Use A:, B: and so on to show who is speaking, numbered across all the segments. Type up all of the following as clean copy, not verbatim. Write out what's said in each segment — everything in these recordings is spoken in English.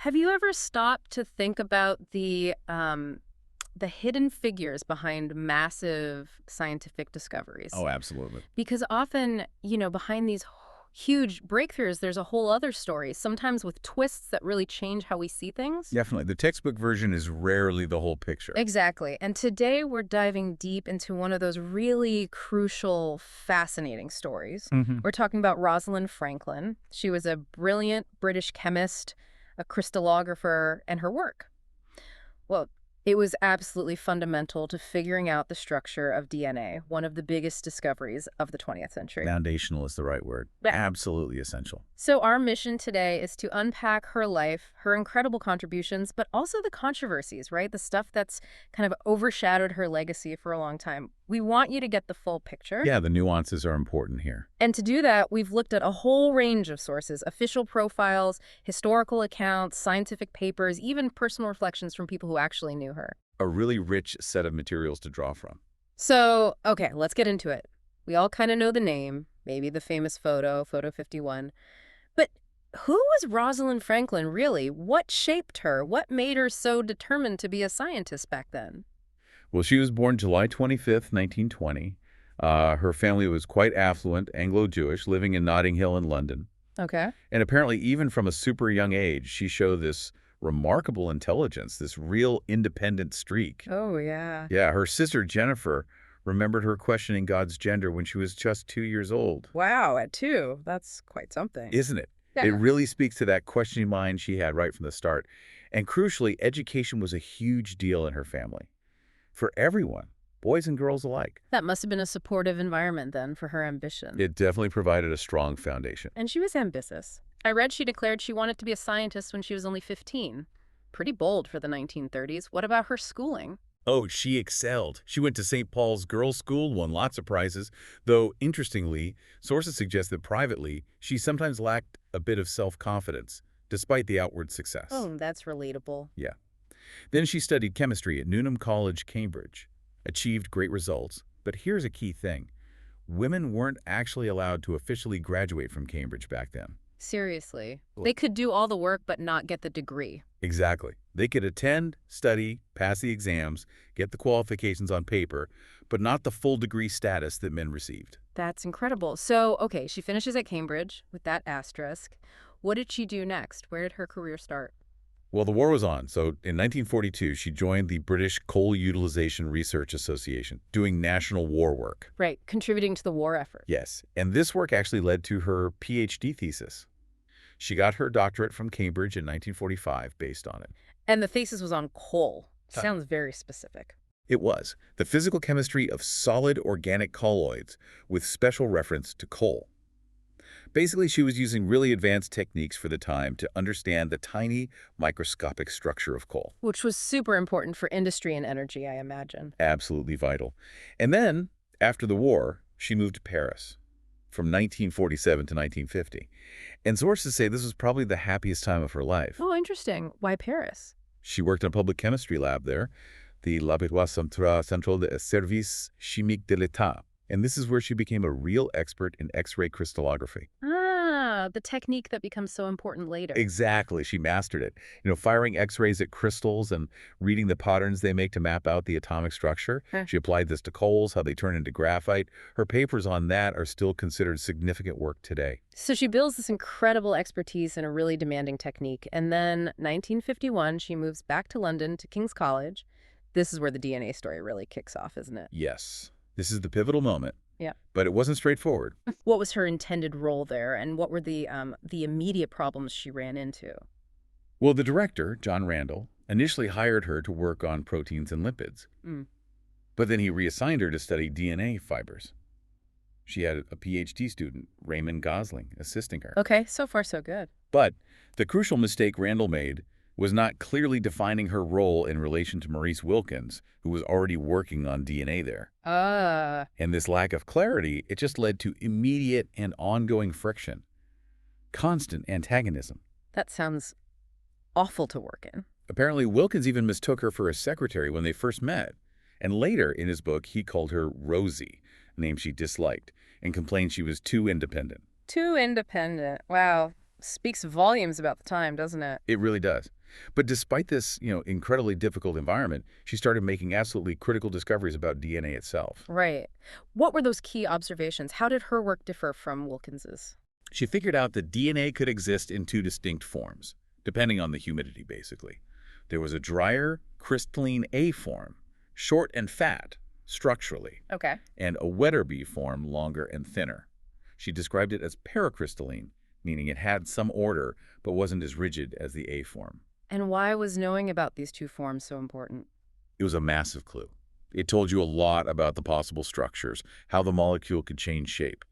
A: Have you ever stopped to think about the hidden figures behind massive scientific discoveries?
B: Oh, absolutely.
A: Because often, behind these huge breakthroughs, there's a whole other story, sometimes with twists that really change how we see things.
B: Definitely. The textbook version is rarely the whole picture.
A: Exactly. And today we're diving deep into one of those really crucial, fascinating stories.
B: hmm
A: We're talking about Rosalind Franklin. She was a brilliant British chemist, a crystallographer, and her work. Well, it was absolutely fundamental to figuring out the structure of DNA, one of the biggest discoveries of the 20th century.
B: Foundational is the right word.
A: Yeah.
B: Absolutely essential.
A: So our mission today is to unpack her life, her incredible contributions, but also the controversies, right? The stuff that's kind of overshadowed her legacy for a long time. We want you to get the full picture.
B: Yeah, the nuances are important here.
A: And to do that, we've looked at a whole range of sources, official profiles, historical accounts, scientific papers, even personal reflections from people who actually knew her.
B: A really rich set of materials to draw from.
A: So, okay, let's get into it. We all kind of know the name, maybe the famous photo, Photo 51. But who was Rosalind Franklin, really? What shaped her? What made her so determined to be a scientist back then?
B: Well, she was born July 25th, 1920. Her family was quite affluent, Anglo-Jewish, living in Notting Hill in London.
A: Okay.
B: And apparently, even from a super young age, she showed this remarkable intelligence, this real independent streak.
A: Oh, yeah.
B: Yeah, her sister Jennifer remembered her questioning God's gender when she was just 2 years old.
A: Wow, at 2. That's quite something.
B: Isn't it? It
A: Yeah.
B: really speaks to that questioning mind she had right from the start. And crucially, education was a huge deal in her family. For everyone, boys and girls alike.
A: That must have been a supportive environment then for her ambition.
B: It definitely provided a strong foundation.
A: And she was ambitious. I read she declared she wanted to be a scientist when she was only 15. Pretty bold for the 1930s. What about her schooling?
B: Oh, she excelled. She went to St. Paul's Girls' School, won lots of prizes, though, interestingly, sources suggest that privately, she sometimes lacked a bit of self-confidence, despite the outward success.
A: Oh, that's relatable.
B: Yeah. Then she studied chemistry at Newnham College, Cambridge, achieved great results. But here's a key thing. Women weren't actually allowed to officially graduate from Cambridge back then.
A: Seriously.
B: Well-
A: They could do all the work but not get the degree.
B: Exactly. They could attend, study, pass the exams, get the qualifications on paper, but not the full degree status that men received.
A: That's incredible. So, okay, she finishes at Cambridge with that asterisk. What did she do next? Where did her career start?
B: Well, the war was on, so in 1942, she joined the British Coal Utilization Research Association, doing national war work.
A: Right, contributing to the war effort.
B: Yes, and this work actually led to her PhD thesis. She got her doctorate from Cambridge in 1945 based on it.
A: And the thesis was on coal.
B: Huh.
A: Sounds very specific.
B: It was the physical chemistry of solid organic colloids with special reference to coal. Basically, she was using really advanced techniques for the time to understand the tiny microscopic structure of coal.
A: Which was super important for industry and energy, I imagine.
B: Absolutely vital. And then, after the war, she moved to Paris from 1947 to 1950. And sources say this was probably the happiest time of her life.
A: Oh, interesting. Why Paris?
B: She worked in a public chemistry lab there, the Laboratoire Central de Services Chimiques de l'État. And this is where she became a real expert in X-ray crystallography.
A: Ah, the technique that becomes so important later.
B: Exactly. She mastered it. Firing X-rays at crystals and reading the patterns they make to map out the atomic structure.
A: Huh.
B: She applied this to coals, how they turn into graphite. Her papers on that are still considered significant work today.
A: So she builds this incredible expertise in a really demanding technique. And then 1951, she moves back to London to King's College. This is where the DNA story really kicks off, isn't it?
B: Yes. This is the pivotal moment.
A: Yeah.
B: But it wasn't straightforward.
A: What was her intended role there, and what were the immediate problems she ran into?
B: Well, the director, John Randall, initially hired her to work on proteins and lipids.
A: Mm.
B: But then he reassigned her to study DNA fibers. She had a PhD student, Raymond Gosling, assisting her.
A: Okay, so far so good.
B: But the crucial mistake Randall made was not clearly defining her role in relation to Maurice Wilkins, who was already working on DNA there. And this lack of clarity, it just led to immediate and ongoing friction. Constant antagonism.
A: That sounds awful to work in.
B: Apparently, Wilkins even mistook her for a secretary when they first met. And later, in his book, he called her Rosie, a name she disliked, and complained she was too independent.
A: Too independent. Wow. Speaks volumes about the time, doesn't it?
B: It really does. But despite this, incredibly difficult environment, she started making absolutely critical discoveries about DNA itself.
A: Right. What were those key observations? How did her work differ from Wilkins's?
B: She figured out that DNA could exist in two distinct forms, depending on the humidity, basically. There was a drier, crystalline A form, short and fat, structurally,
A: Okay.
B: and a wetter B form, longer and thinner. She described it as paracrystalline, meaning it had some order but wasn't as rigid as the A form.
A: And why was knowing about these two forms so important?
B: It was a massive clue. It told you a lot about the possible structures, how the molecule could change shape.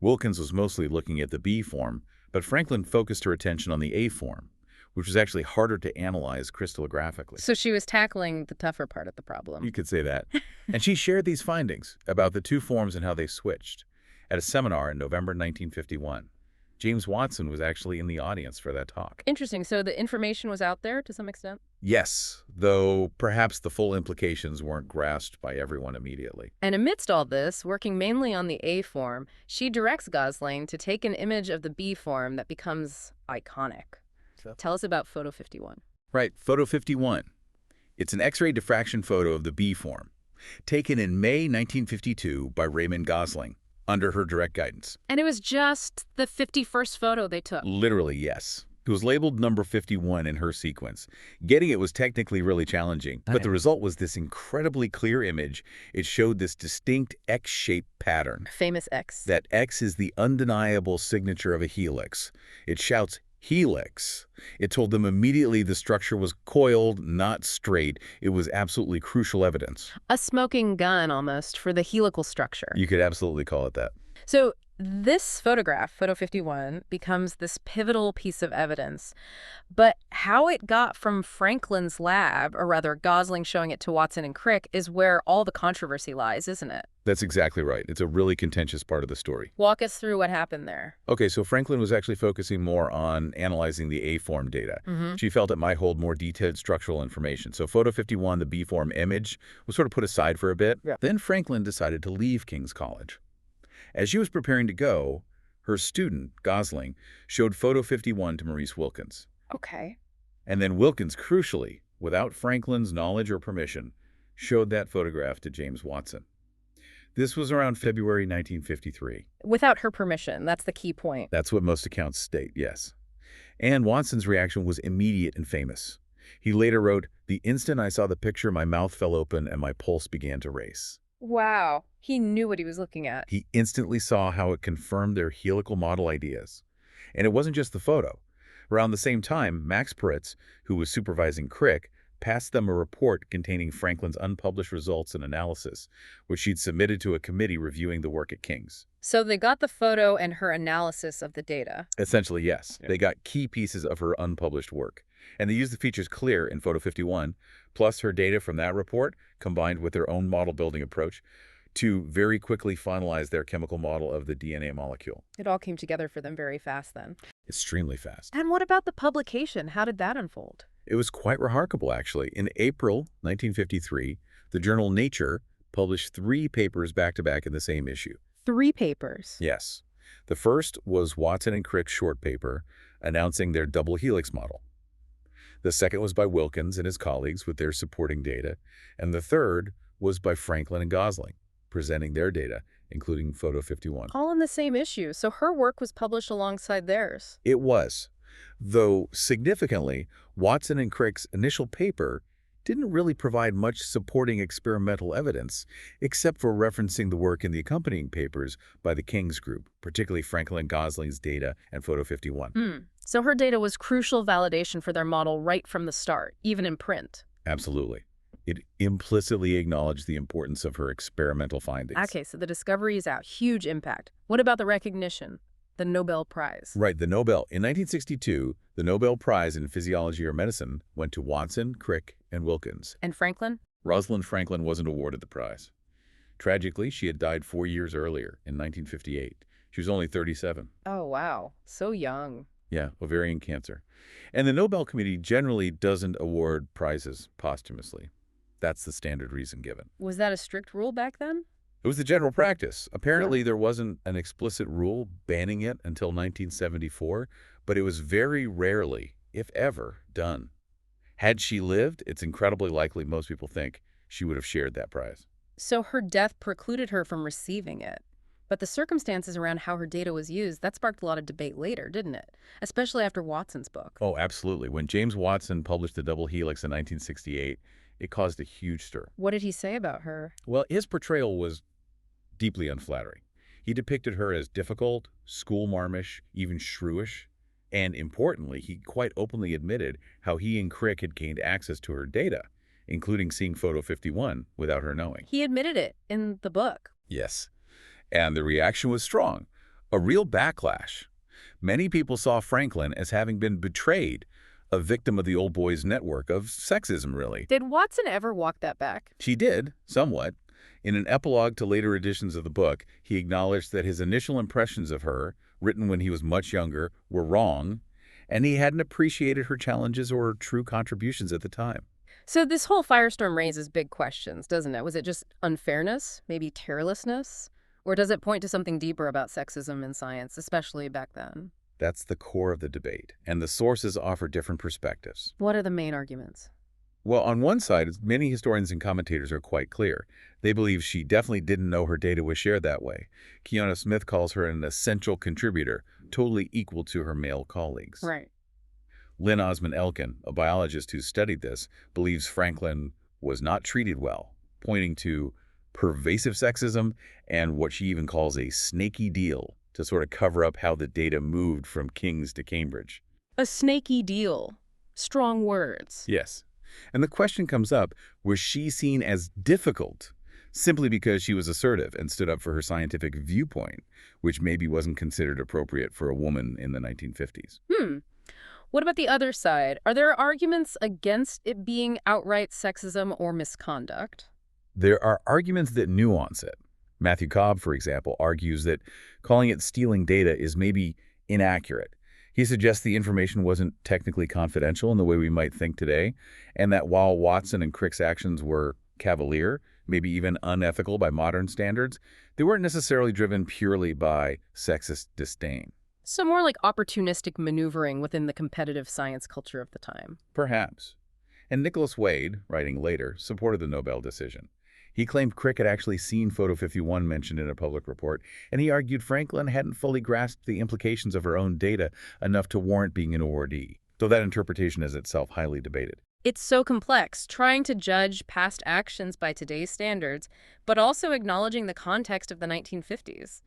B: Wilkins was mostly looking at the B form, but Franklin focused her attention on the A form, which was actually harder to analyze crystallographically.
A: So she was tackling the tougher part of the problem.
B: You could say that. And she shared these findings about the two forms and how they switched at a seminar in November 1951. James Watson was actually in the audience for that talk.
A: Interesting. So the information was out there to some extent?
B: Yes, though perhaps the full implications weren't grasped by everyone immediately.
A: And amidst all this, working mainly on the A form, she directs Gosling to take an image of the B form that becomes iconic. Tell us about photo 51.
B: Right, photo 51. It's an X-ray diffraction photo of the B form, taken in May 1952 by Raymond Gosling, under her direct guidance.
A: And it was just the 51st photo they took.
B: Literally, yes. It was labeled number 51 in her sequence. Getting it was technically really challenging, but the result was this incredibly clear image. It showed this distinct X-shaped pattern.
A: Famous X.
B: That X is the undeniable signature of a helix. It shouts, Helix. It told them immediately the structure was coiled, not straight. It was absolutely crucial evidence.
A: A smoking gun, almost, for the helical structure.
B: You could absolutely call it that.
A: So this photograph, photo 51, becomes this pivotal piece of evidence. But how it got from Franklin's lab, or rather Gosling showing it to Watson and Crick, is where all the controversy lies, isn't it?
B: That's exactly right. It's a really contentious part of the story.
A: Walk us through what happened there.
B: Okay, so Franklin was actually focusing more on analyzing the A-form data. She felt it might hold more detailed structural information. So photo 51, the B-form image, was sort of put aside for a bit.
A: Yeah.
B: Then Franklin decided to leave King's College. As she was preparing to go, her student, Gosling, showed photo 51 to Maurice Wilkins.
A: Okay.
B: And then Wilkins, crucially, without Franklin's knowledge or permission, showed that photograph to James Watson. This was around February 1953.
A: Without her permission, that's the key point.
B: That's what most accounts state, yes. And Watson's reaction was immediate and famous. He later wrote, "The instant I saw the picture, my mouth fell open and my pulse began to race."
A: Wow. He knew what he was looking at.
B: He instantly saw how it confirmed their helical model ideas. And it wasn't just the photo. Around the same time, Max Peretz, who was supervising Crick, passed them a report containing Franklin's unpublished results and analysis, which she'd submitted to a committee reviewing the work at King's.
A: So they got the photo and her analysis of the data.
B: Essentially, yes. They got key pieces of her unpublished work. And they used the features clear in photo 51, plus her data from that report, combined with their own model building approach, to very quickly finalize their chemical model of the DNA molecule.
A: It all came together for them very fast then.
B: Extremely fast.
A: And what about the publication? How did that unfold?
B: It was quite remarkable, actually. In April 1953, the journal Nature published 3 papers back-to-back in the same issue.
A: 3 papers.
B: Yes. The first was Watson and Crick's short paper announcing their double helix model. The second was by Wilkins and his colleagues with their supporting data. And the third was by Franklin and Gosling, presenting their data, including photo 51.
A: All in the same issue, so her work was published alongside theirs.
B: It was. Though, significantly, Watson and Crick's initial paper didn't really provide much supporting experimental evidence, except for referencing the work in the accompanying papers by the King's group, particularly Franklin and Gosling's data and photo 51.
A: So her data was crucial validation for their model right from the start, even in print.
B: Absolutely. It implicitly acknowledged the importance of her experimental findings.
A: Okay, so the discovery is out. Huge impact. What about the recognition? The Nobel Prize.
B: Right, the Nobel. In 1962, the Nobel Prize in Physiology or Medicine went to Watson, Crick, and Wilkins.
A: And Franklin?
B: Rosalind Franklin wasn't awarded the prize. Tragically, she had died 4 years earlier, in 1958. She was only 37.
A: Oh, wow. So young.
B: Yeah, ovarian cancer. And the Nobel Committee generally doesn't award prizes posthumously. That's the standard reason given.
A: Was that a strict rule back then?
B: It was the general practice. Apparently, there wasn't an explicit rule banning it until 1974, but it was very rarely, if ever, done. Had she lived, it's incredibly likely most people think she would have shared that prize.
A: So her death precluded her from receiving it. But the circumstances around how her data was used, that sparked a lot of debate later, didn't it? Especially after Watson's book.
B: Oh, absolutely. When James Watson published the double helix in 1968, it caused a huge stir.
A: What did he say about her?
B: Well, his portrayal was deeply unflattering. He depicted her as difficult, schoolmarmish, even shrewish, and importantly, he quite openly admitted how he and Crick had gained access to her data, including seeing Photo 51 without her knowing.
A: He admitted it in the book.
B: Yes, and the reaction was strong, a real backlash. Many people saw Franklin as having been betrayed, a victim of the old boys' network of sexism, really.
A: Did Watson ever walk that back?
B: She did, somewhat. In an epilogue to later editions of the book, he acknowledged that his initial impressions of her, written when he was much younger, were wrong, and he hadn't appreciated her challenges or true contributions at the time.
A: So this whole firestorm raises big questions, doesn't it? Was it just unfairness, maybe carelessness? Or does it point to something deeper about sexism in science, especially back then?
B: That's the core of the debate, and the sources offer different perspectives.
A: What are the main arguments?
B: Well, on one side, many historians and commentators are quite clear. They believe she definitely didn't know her data was shared that way. Kiana Smith calls her an essential contributor, totally equal to her male colleagues.
A: Right.
B: Lynn Osmond Elkin, a biologist who studied this, believes Franklin was not treated well, pointing to pervasive sexism and what she even calls a snaky deal to sort of cover up how the data moved from King's to Cambridge.
A: A snaky deal. Strong words.
B: Yes. And the question comes up, was she seen as difficult simply because she was assertive and stood up for her scientific viewpoint, which maybe wasn't considered appropriate for a woman in the 1950s?
A: What about the other side? Are there arguments against it being outright sexism or misconduct?
B: There are arguments that nuance it. Matthew Cobb, for example, argues that calling it stealing data is maybe inaccurate. He suggests the information wasn't technically confidential in the way we might think today, and that while Watson and Crick's actions were cavalier, maybe even unethical by modern standards, they weren't necessarily driven purely by sexist disdain.
A: So more like opportunistic maneuvering within the competitive science culture of the time.
B: Perhaps. And Nicholas Wade, writing later, supported the Nobel decision. He claimed Crick had actually seen Photo 51 mentioned in a public report, and he argued Franklin hadn't fully grasped the implications of her own data enough to warrant being an awardee, though that interpretation is itself highly debated.
A: It's so complex, trying to judge past actions by today's standards, but also acknowledging the context of the 1950s.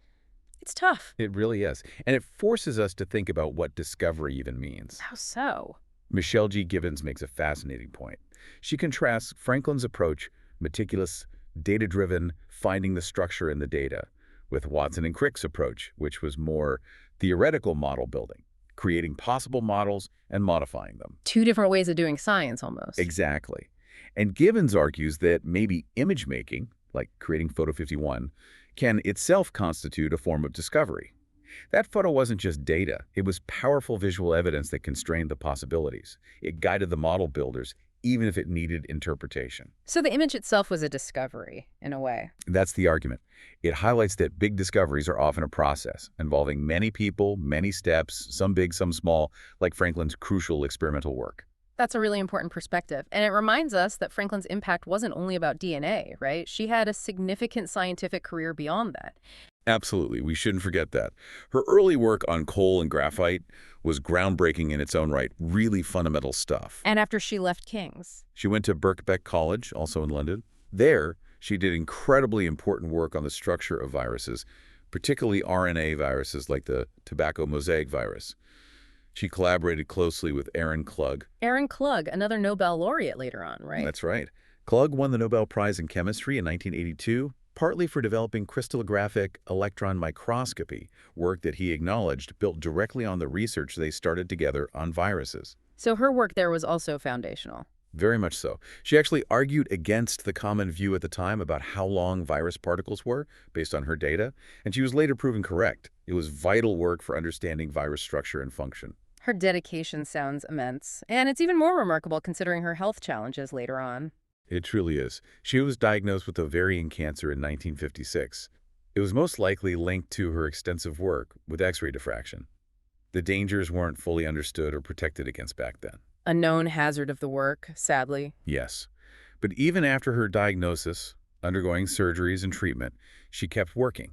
A: It's tough.
B: It really is. And it forces us to think about what discovery even means.
A: How so?
B: Michelle G. Gibbons makes a fascinating point. She contrasts Franklin's approach, meticulous, data-driven, finding the structure in the data, with Watson and Crick's approach, which was more theoretical model building, creating possible models and modifying them.
A: Two different ways of doing science, almost.
B: Exactly. And Gibbons argues that maybe image making, like creating Photo 51, can itself constitute a form of discovery. That photo wasn't just data. It was powerful visual evidence that constrained the possibilities. It guided the model builders, even if it needed interpretation.
A: So the image itself was a discovery, in a way.
B: That's the argument. It highlights that big discoveries are often a process, involving many people, many steps, some big, some small, like Franklin's crucial experimental work.
A: That's a really important perspective. And it reminds us that Franklin's impact wasn't only about DNA, right? She had a significant scientific career beyond that.
B: Absolutely. We shouldn't forget that. Her early work on coal and graphite was groundbreaking in its own right, really fundamental stuff.
A: And after she left King's?
B: She went to Birkbeck College, also in London. There, she did incredibly important work on the structure of viruses, particularly RNA viruses like the tobacco mosaic virus. She collaborated closely with Aaron Klug.
A: Aaron Klug, another Nobel laureate later on, right?
B: That's right. Klug won the Nobel Prize in Chemistry in 1982, partly for developing crystallographic electron microscopy, work that he acknowledged built directly on the research they started together on viruses.
A: So her work there was also foundational.
B: Very much so. She actually argued against the common view at the time about how long virus particles were, based on her data, and she was later proven correct. It was vital work for understanding virus structure and function.
A: Her dedication sounds immense, and it's even more remarkable considering her health challenges later on.
B: It truly is. She was diagnosed with ovarian cancer in 1956. It was most likely linked to her extensive work with X-ray diffraction. The dangers weren't fully understood or protected against back then.
A: A known hazard of the work, sadly.
B: Yes. But even after her diagnosis, undergoing surgeries and treatment, she kept working.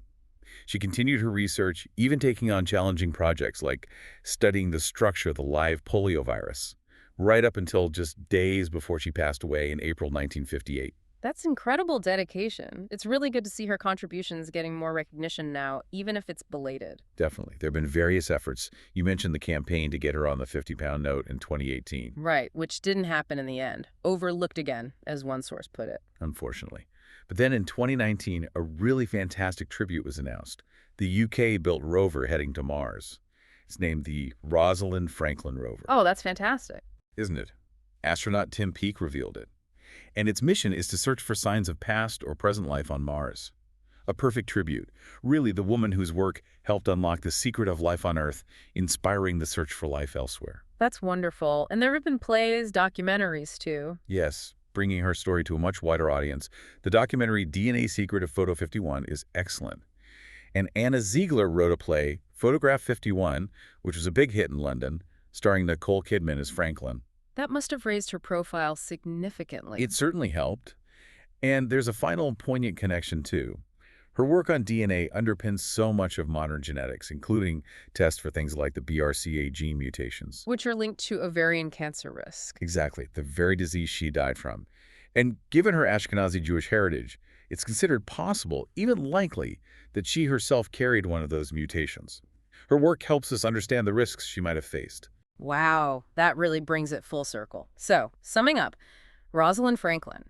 B: She continued her research, even taking on challenging projects like studying the structure of the live poliovirus, right up until just days before she passed away in April 1958.
A: That's incredible dedication. It's really good to see her contributions getting more recognition now, even if it's belated.
B: Definitely. There have been various efforts. You mentioned the campaign to get her on the 50-pound note in 2018.
A: Right, which didn't happen in the end. Overlooked again, as one source put it.
B: Unfortunately. But then in 2019, a really fantastic tribute was announced. The UK-built rover heading to Mars. It's named the Rosalind Franklin rover.
A: Oh, that's fantastic.
B: Isn't it? Astronaut Tim Peake revealed it. And its mission is to search for signs of past or present life on Mars. A perfect tribute. Really, the woman whose work helped unlock the secret of life on Earth, inspiring the search for life elsewhere.
A: That's wonderful. And there have been plays, documentaries, too.
B: Yes, bringing her story to a much wider audience. The documentary DNA Secret of Photo 51 is excellent. And Anna Ziegler wrote a play, Photograph 51, which was a big hit in London, starring Nicole Kidman as Franklin.
A: That must have raised her profile significantly.
B: It certainly helped. And there's a final poignant connection, too. Her work on DNA underpins so much of modern genetics, including tests for things like the BRCA gene mutations.
A: Which are linked to ovarian cancer risk.
B: Exactly, the very disease she died from. And given her Ashkenazi Jewish heritage, it's considered possible, even likely, that she herself carried one of those mutations. Her work helps us understand the risks she might have faced.
A: Wow, that really brings it full circle. So, summing up, Rosalind Franklin,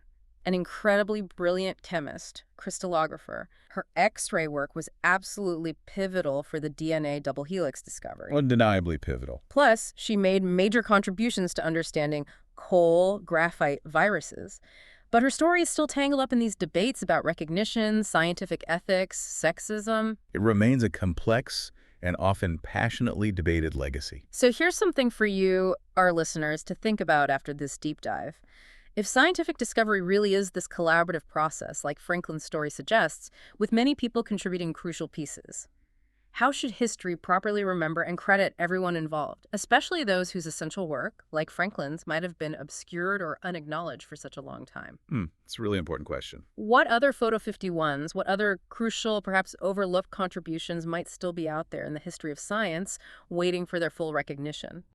A: an incredibly brilliant chemist, crystallographer. Her X-ray work was absolutely pivotal for the DNA double helix discovery.
B: Undeniably pivotal.
A: Plus, she made major contributions to understanding coal, graphite viruses. But her story is still tangled up in these debates about recognition, scientific ethics, sexism.
B: It remains a complex and often passionately debated legacy.
A: So here's something for you, our listeners, to think about after this deep dive. If scientific discovery really is this collaborative process, like Franklin's story suggests, with many people contributing crucial pieces, how should history properly remember and credit everyone involved, especially those whose essential work, like Franklin's, might have been obscured or unacknowledged for such a long time?
B: It's a really important question.
A: What other Photo 51s, what other crucial, perhaps overlooked contributions might still be out there in the history of science, waiting for their full recognition?